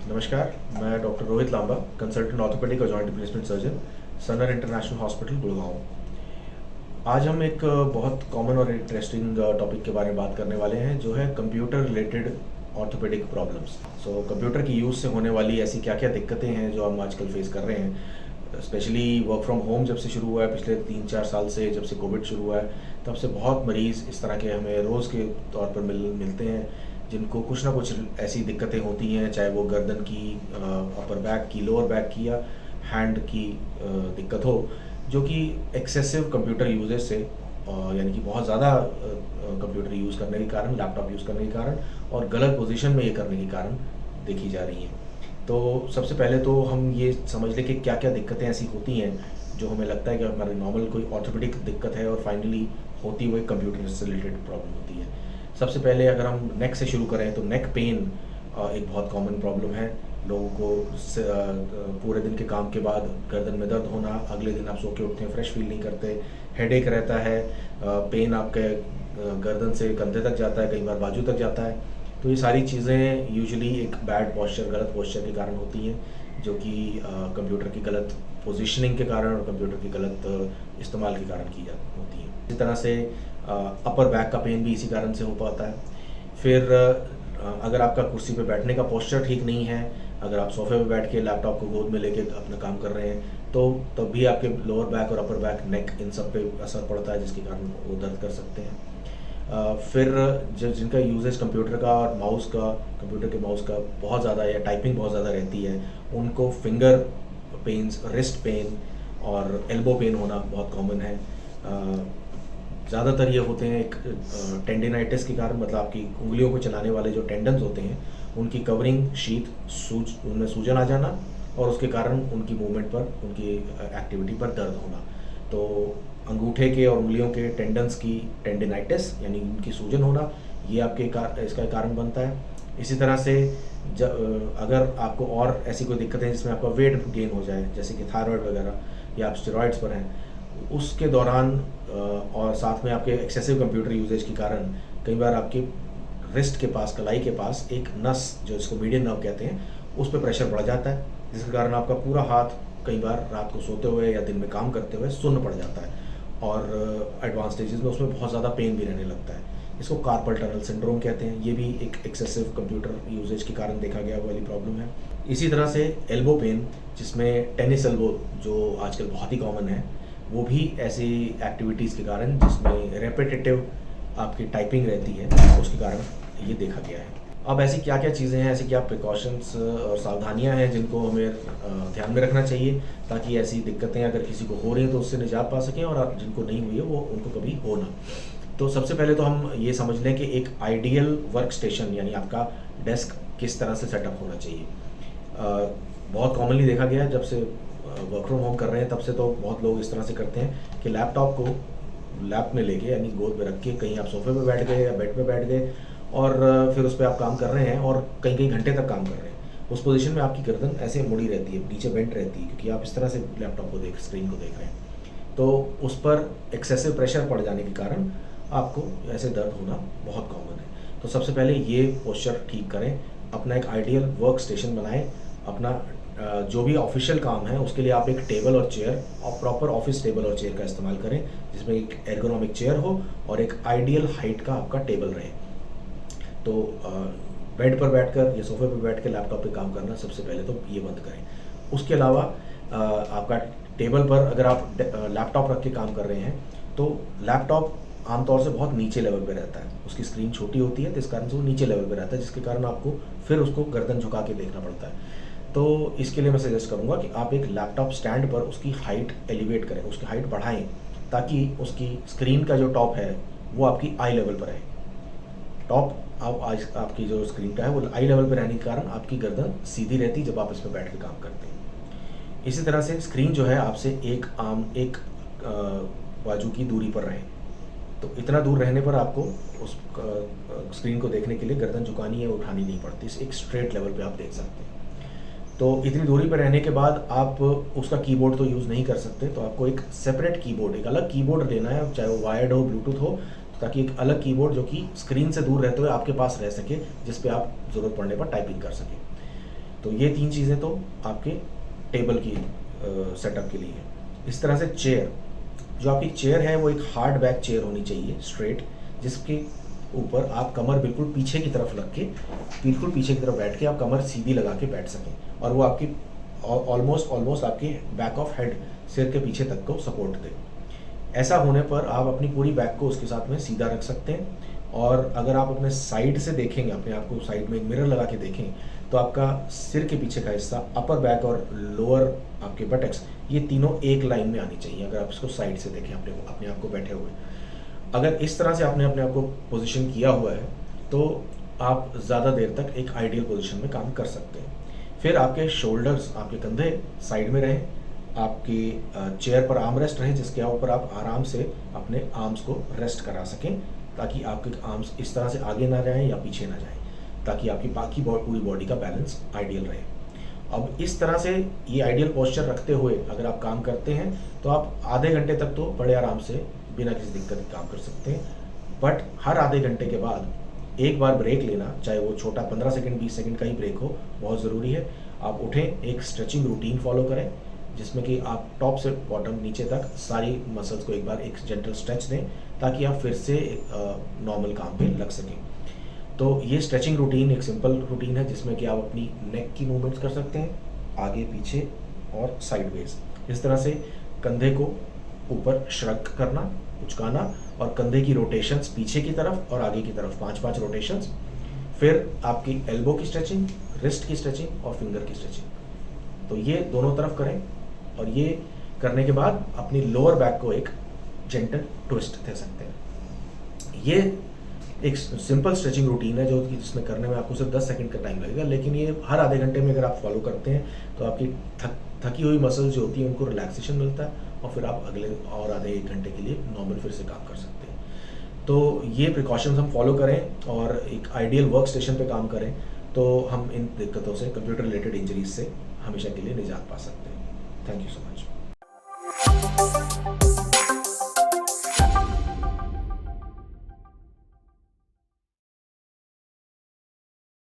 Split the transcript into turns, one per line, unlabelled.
नमस्कार, मैं doctor Rohit Lamba, consultant orthopaedic और joint replacement surgeon, Sanar international hospital, Gurgaon. आज हम एक बहुत कॉमन और इंटरेस्टिंग टॉपिक के बारे में बात करने वाले हैं, जो है computer related orthopaedic problems. Computer की यूज़ से होने वाली ऐसी क्या क्या दिक्कतें हैं जो हम आजकल फेस कर रहे हैं। स्पेशली वर्क फ्रॉम होम जब से शुरू हुआ है, पिछले 3-4 साल से, जब से कोविड शुरू हुआ है, तब से बहुत मरीज़ इस तरह के हमें रोज़ के तौर पर मिलते हैं, जिनको कुछ ना कुछ ऐसी दिक्कतें होती हैं, चाहे वो गर्दन की, अपर बैक की, लोअर बैक की, या हैंड की दिक्कत हो, जो कि एक्सेसिव कंप्यूटर यूजेज से, यानी कि बहुत ज़्यादा कंप्यूटर यूज़ करने के कारण, लैपटॉप यूज़ करने के कारण और गलत पोजीशन में ये करने के कारण देखी जा रही हैं। तो सबसे पहले तो हम ये समझ लें कि क्या क्या दिक्कतें ऐसी होती हैं जो हमें लगता है कि हमारे नॉर्मल कोई ऑर्थोपेडिक दिक्कत है और फाइनली होती हुई कंप्यूटर से रिलेटेड प्रॉब्लम होती है। सबसे पहले अगर हम नेक से शुरू करें तो नेक पेन एक बहुत कॉमन प्रॉब्लम है। लोगों को पूरे दिन के काम के बाद गर्दन में दर्द होना, अगले दिन आप सो के उठते हैं फ्रेश फील नहीं करते, हेडेक रहता है, पेन आपके गर्दन से कंधे तक जाता है, कई बार बाजू तक जाता है। तो ये सारी चीज़ें यूजुअली एक बैड पोस्चर, गलत पोस्चर के कारण होती हैं, जो कि कंप्यूटर की गलत पोजीशनिंग के कारण और कंप्यूटर की गलत इस्तेमाल के कारण होती हैं। इसी तरह से अपर बैक का पेन भी इसी कारण से हो पाता है। फिर अगर आपका कुर्सी पे बैठने का पोस्चर ठीक नहीं है, अगर आप सोफे पे बैठ के लैपटॉप को गोद में लेके अपना काम कर रहे हैं, तो तब भी आपके लोअर बैक और अपर बैक, नेक, इन सब पे असर पड़ता है, जिसके कारण वो दर्द कर सकते हैं। फिर जिनका यूजेज कंप्यूटर का और माउस का, कंप्यूटर के माउस का बहुत ज़्यादा या टाइपिंग बहुत ज़्यादा रहती है, उनको फिंगर पेन्स, रिस्ट पेन और एल्बो पेन होना बहुत कॉमन है। ज़्यादातर ये होते हैं एक टेंडिनाइटिस के कारण, मतलब आपकी उंगलियों को चलाने वाले जो टेंडन्स होते हैं, उनकी कवरिंग शीट उनमें सूजन आ जाना और उसके कारण उनकी मूवमेंट पर, उनकी एक्टिविटी पर दर्द होना। तो अंगूठे के और उंगलियों के टेंडन्स की टेंडिनाइटिस यानी उनकी सूजन होना, ये आपके इसका कारण बनता है। इसी तरह से अगर आपको और ऐसी कोई दिक्कत है जिसमें आपका वेट गेन हो जाए, जैसे कि थायराइड वगैरह, या आप स्टेरॉइड्स पर हैं, उसके दौरान और साथ में आपके एक्सेसिव कंप्यूटर यूजेज के कारण कई बार आपके रिस्ट के पास, कलाई के पास एक नस, जो इसको मीडियन नर्व कहते हैं, उस पर प्रेशर बढ़ जाता है, जिसके कारण आपका पूरा हाथ कई बार रात को सोते हुए या दिन में काम करते हुए सुन्न पड़ जाता है और एडवांस स्टेजेस में उसमें बहुत ज़्यादा पेन भी रहने लगता है। इसको कार्पल टनल सिंड्रोम कहते हैं। ये भी एक एक्सेसिव कंप्यूटर यूजेज के कारण देखा गया वाली प्रॉब्लम है। इसी तरह से एल्बो पेन, जिसमें टेनिस एल्बो जो आजकल बहुत ही कॉमन है, वो भी ऐसी एक्टिविटीज़ के कारण, जिसमें रेपिटेटिव आपकी टाइपिंग रहती है, उसके कारण ये देखा गया है। अब ऐसी क्या क्या चीज़ें हैं, ऐसी क्या प्रिकॉशंस और सावधानियां हैं जिनको हमें ध्यान में रखना चाहिए, ताकि ऐसी दिक्कतें अगर किसी को हो रही हैं तो उससे निजात पा सकें, और जिनको नहीं हुई है वो उनको कभी हो ना। तो सबसे पहले तो हम ये समझ लें कि एक आइडियल वर्क स्टेशन, यानी आपका डेस्क किस तरह से सेटअप होना चाहिए। बहुत कॉमनली देखा गया है, जब से वर्क फ्रॉम होम कर रहे हैं तब से तो बहुत लोग इस तरह से करते हैं कि लैपटॉप को लैप में लेके, यानी गोद में रख के, कहीं आप सोफे पे बैठ गए या बेड पे बैठ गए और फिर उस पर आप काम कर रहे हैं और कई कई घंटे तक काम कर रहे हैं। उस पोजीशन में आपकी गर्दन ऐसे मुड़ी रहती है, नीचे बेंट रहती है, क्योंकि आप इस तरह से लैपटॉप को स्क्रीन को देख रहे हैं। तो उस पर एक्सेसिव प्रेशर पड़ जाने के कारण आपको ऐसे दर्द होना बहुत कॉमन है। तो सबसे पहले ये पोस्चर ठीक करें, अपना एक आइडियल वर्क स्टेशन बनाएं। अपना जो भी ऑफिशियल काम है उसके लिए आप एक टेबल और चेयर, और प्रॉपर ऑफिस टेबल और चेयर का इस्तेमाल करें, जिसमें एक एर्गोनॉमिक चेयर हो और एक आइडियल हाइट का आपका टेबल रहे। तो बेड पर बैठकर या सोफे पर बैठ कर लैपटॉप पे काम करना सबसे पहले तो ये बंद करें। उसके अलावा आपका टेबल पर अगर आप लैपटॉप रख के काम कर रहे हैं, तो लैपटॉप आमतौर से बहुत नीचे लेवल पे रहता है, उसकी स्क्रीन छोटी होती है, तो इस कारण से वो नीचे लेवल पे रहता है, जिसके कारण आपको फिर उसको गर्दन झुका के देखना पड़ता है। तो इसके लिए मैं सजेस्ट करूँगा कि आप एक लैपटॉप स्टैंड पर उसकी हाइट एलिवेट करें, उसकी हाइट बढ़ाएं, ताकि उसकी स्क्रीन का जो टॉप है वो आपकी आई लेवल पर रहे। टॉप आपकी जो स्क्रीन का है वो आई लेवल पर रहने के कारण आपकी गर्दन सीधी रहती है जब आप इस पर बैठ के काम करते हैं। इसी तरह से स्क्रीन जो है आपसे एक बाजू की दूरी पर रहे। तो इतना दूर रहने पर आपको उस स्क्रीन को देखने के लिए गर्दन झुकानी है, उठानी नहीं पड़ती, एक स्ट्रेट लेवल पे आप देख सकते हैं। तो इतनी दूरी पर रहने के बाद आप उसका कीबोर्ड तो यूज़ नहीं कर सकते, तो आपको एक सेपरेट कीबोर्ड, एक अलग कीबोर्ड लेना है, चाहे वो वायर्ड हो, ब्लूटूथ हो, ताकि एक अलग कीबोर्ड जो कि स्क्रीन से दूर रहते हुए आपके पास रह सके, जिस पे आप ज़रूरत पड़ने पर टाइपिंग कर सकें। तो ये 3 चीज़ें तो आपके टेबल की सेटअप के लिए है। इस तरह से चेयर, जो आपकी चेयर है वो एक हार्ड बैक चेयर होनी चाहिए, स्ट्रेट, जिसके ऊपर आप कमर बिल्कुल पीछे की तरफ रख के, बिल्कुल पीछे की तरफ बैठ के आप कमर सीधी लगा के बैठ सकें और वो आपकी ऑलमोस्ट आपके बैक ऑफ हेड, सिर के पीछे तक को सपोर्ट दे। ऐसा होने पर आप अपनी पूरी बैक को उसके साथ में सीधा रख सकते हैं। और अगर आप अपने साइड से देखेंगे, अपने आप को साइड में एक मिरर लगा के देखें, तो आपका सिर के पीछे का हिस्सा, अपर बैक और लोअर आपके बटक्स, ये तीनों एक लाइन में आनी चाहिए। अगर आप इसको साइड से देखें अपने आप को बैठे हुए, अगर इस तरह से आपने अपने आप को पोजीशन किया हुआ है तो आप ज़्यादा देर तक एक आइडियल पोजीशन में काम कर सकते हैं। फिर आपके शोल्डर्स, आपके कंधे साइड में रहें, आपकी चेयर पर आर्म रेस्ट रहे जिसके ऊपर आप आराम से अपने आर्म्स को रेस्ट करा सकें, ताकि आपके आर्म्स इस तरह से आगे ना जाएं या पीछे ना जाएं, ताकि आपकी बाकी पूरी बॉडी का बैलेंस आइडियल रहे। अब इस तरह से ये आइडियल पोस्चर रखते हुए अगर आप काम करते हैं तो आप आधे घंटे तक तो बड़े आराम से बिना किसी दिक्कत के काम कर सकते हैं। बट हर आधे घंटे के बाद एक बार ब्रेक लेना, चाहे वो छोटा 15 सेकंड 20 सेकंड का ही ब्रेक हो, बहुत ज़रूरी है। आप उठें, एक स्ट्रेचिंग रूटीन फॉलो करें जिसमें कि आप टॉप से बॉटम नीचे तक सारी मसल्स को एक बार एक जेंटल स्ट्रेच दें, ताकि आप फिर से नॉर्मल काम पे लग सकें। तो ये स्ट्रेचिंग रूटीन एक सिंपल रूटीन है जिसमें कि आप अपनी नेक की मूवमेंट्स कर सकते हैं, आगे पीछे और साइडवेज। इस तरह से कंधे को ऊपर श्रग करना, उचकाना, और कंधे की रोटेशंस पीछे की तरफ और आगे की तरफ 5-5 रोटेशंस। फिर आपकी एल्बो की स्ट्रेचिंग, रिस्ट की स्ट्रेचिंग और फिंगर की स्ट्रेचिंग। तो ये दोनों तरफ करें और ये करने के बाद अपनी लोअर बैक को एक जेंटल ट्विस्ट दे सकते हैं। ये एक सिंपल स्ट्रेचिंग रूटीन है जो कि जिसमें करने में आपको सिर्फ 10 सेकंड का टाइम लगेगा, लेकिन ये हर आधे घंटे में अगर आप फॉलो करते हैं तो आपकी थकी हुई मसल्स जो होती हैं उनको रिलैक्सेशन मिलता है और फिर आप अगले और आधे 1 घंटे के लिए नॉर्मल फिर से काम कर सकते हैं। तो ये प्रिकॉशंस हम फॉलो करें और एक आइडियल वर्क स्टेशन पे काम करें तो हम इन दिक्कतों से, कंप्यूटर रिलेटेड इंजरीज से हमेशा के लिए निजात पा सकते हैं। Thank you so much.